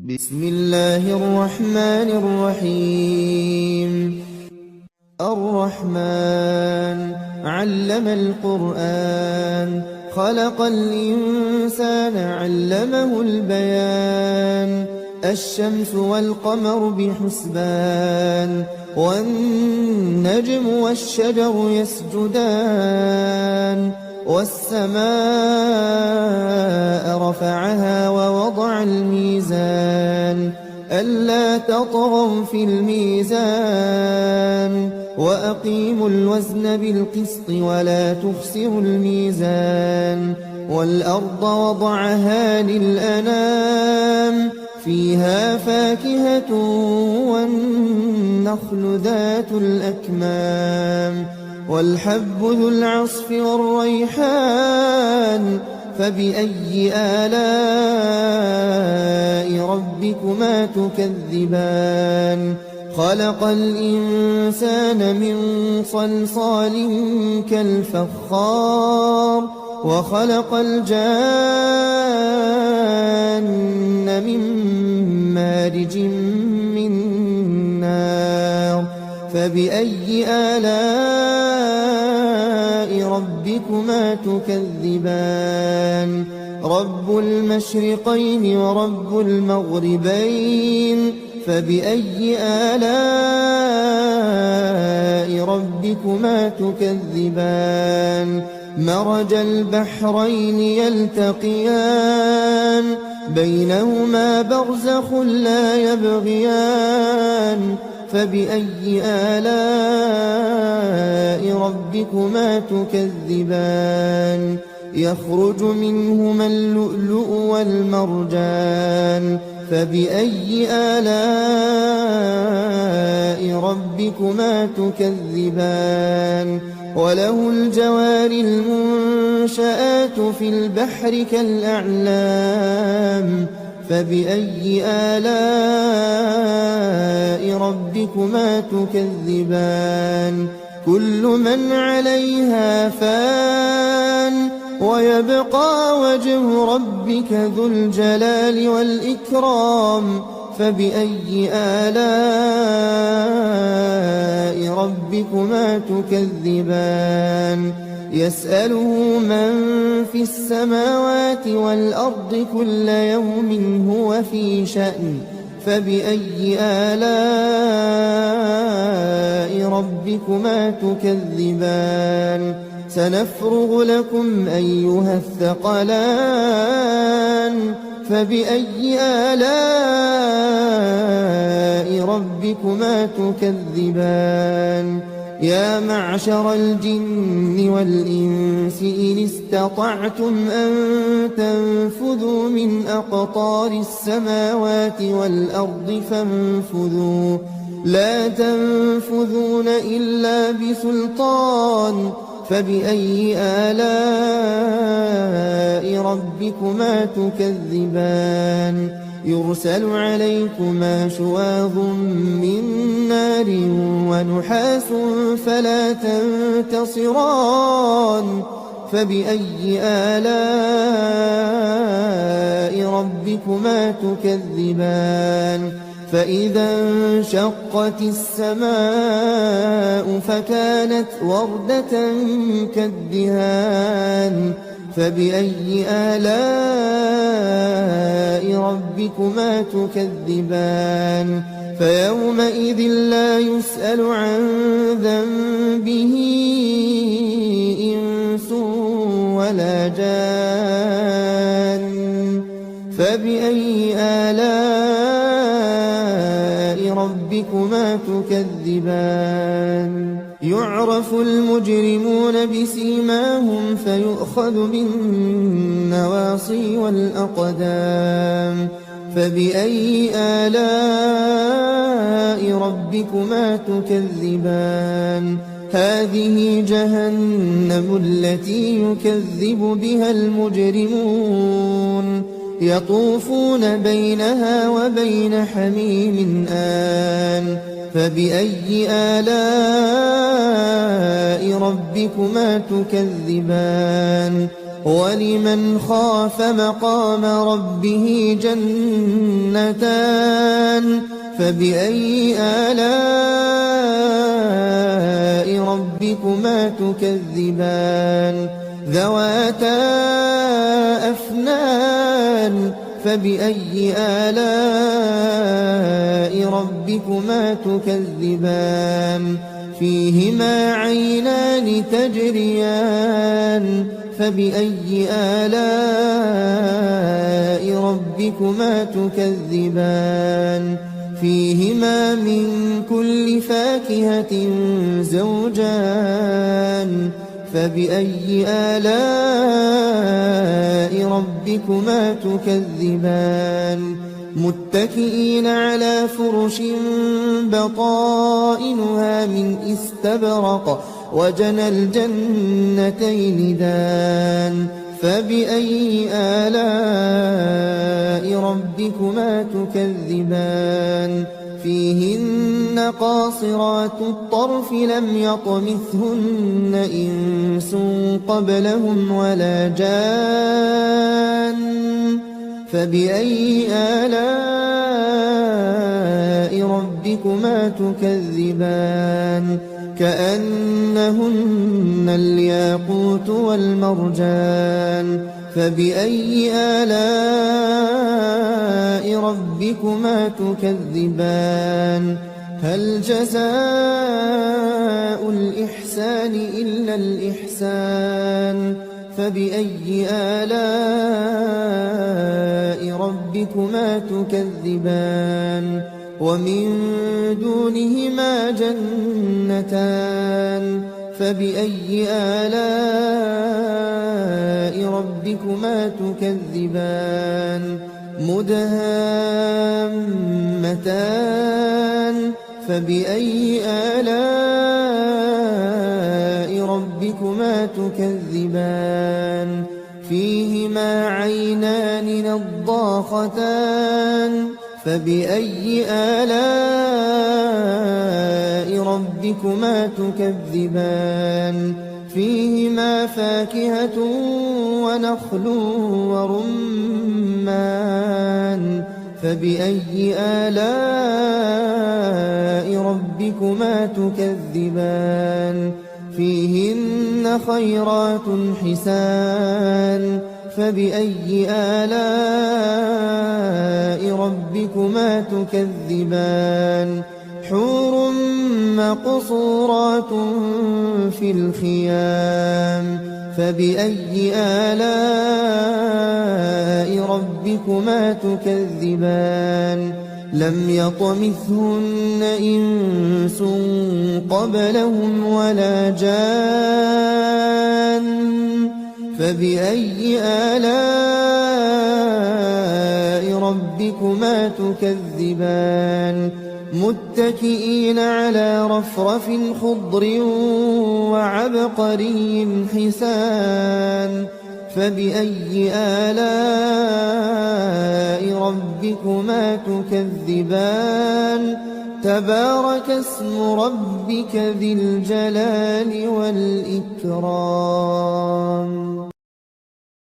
بسم الله الرحمن الرحيم. الرحمن علم القرآن، خلق الإنسان علمه البيان. الشمس والقمر بحسبان، والنجم والشجر يسجدان. والسماء رفعها ووضع الميزان، ألا تطغوا في الميزان. وأقيموا الوزن بالقسط ولا تخسروا الميزان. والأرض وضعها للأنام، فيها فاكهة والنخل ذات الأكمام. والحب ذو العصف والريحان، فبأي آلاء ربكما تكذبان. خلق الإنسان من صلصال كالفخار، وخلق الجان من مارج من نار. فبأي آلاء ربكما تكذبان. رب المشرقين ورب المغربين، فبأي آلاء ربكما تكذبان. مرج البحرين يلتقيان، بينهما برزخ لا يبغيان. فبأي آلاء ربكما تكذبان. يخرج منهما اللؤلؤ والمرجان، فبأي آلاء ربكما تكذبان. وله الجوار المنشآت في البحر كالأعلام، فبأي آلاء ربكما تكذبان. كل من عليها فان، ويبقى وجه ربك ذو الجلال والإكرام. فبأي آلاء ربكما تكذبان. يسأله من في السماوات والأرض كل يوم هو في شأن. فبأي آلاء ربكما تكذبان. سنفرغ لكم أيها الثقلان. فبأي آلاء ربكما تكذبان. يا معشر الجن والإنس إن استطعتم أن تنفذوا من أقطار السماوات والأرض فانفذوا، لا تنفذون إلا بسلطان. فبأي آلاء ربكما تكذبان. يرسل عليكما شواظ من نار ونحاس فلا تنتصران. فبأي آلاء ربكما تكذبان. فإذا انشقت السماء فكانت وردة كالدهان. فبأي آلاء ربكما تكذبان. فيومئذ لا يسأل عن ذنبه إنس ولا جان. فبأي آلاء ربكما تكذبان. يعرف المجرمون بسيماهم فيؤخذ بالنواصي والأقدام. فبأي آلاء ربكما تكذبان. هذه جهنم التي يكذب بها المجرمون، يطوفون بينها وبين حميم آن. فبأي آلاء ربكما تكذبان. ولمن خاف مقام ربه جنتان فبأي آلاء ربكما تكذبان ذواتا أفنان فبأي آلاء ربكما تكذبان فيهما عينان تجريان فبأي آلاء ربكما تكذبان فيهما من كل فاكهة زوجان فبأي آلاء ربكما تكذبان متكئين على فرش بطائنها من استبرق وجنى الجنتين دان فبأي آلاء ربكما تكذبان فيهن قاصرات الطرف لم يطمثهن إنس قبلهم ولا جان فبأي آلاء ربكما تكذبان كأنهن الياقوت والمرجان فبأي آلاء ربكما تكذبان هل جزاء الإحسان إلا الإحسان فبأي آلاء ربكما تكذبان ومن دونهما جنتان فبأي آلاء ربكما تكذبان مدهامتان فبأي آلاء ربكما تكذبان فيهما عينان نضاختان فبأي آلاء ربكما تكذبان فيهما فاكهة ونخل ورمان فبأي آلاء ربكما تكذبان فيهن خيرات حسان فبأي آلاء ربكما تكذبان حور مقصورات في الخيام فبأي آلاء ربكما تكذبان لم يطمثهن إنس قبلهم ولا جان فبأي آلاء ربكما تكذبان متكئين على رفرف خضر وعبقري حسان فبأي آلاء ربكما تكذبان تبارك اسم ربك ذي الجلال والإكرام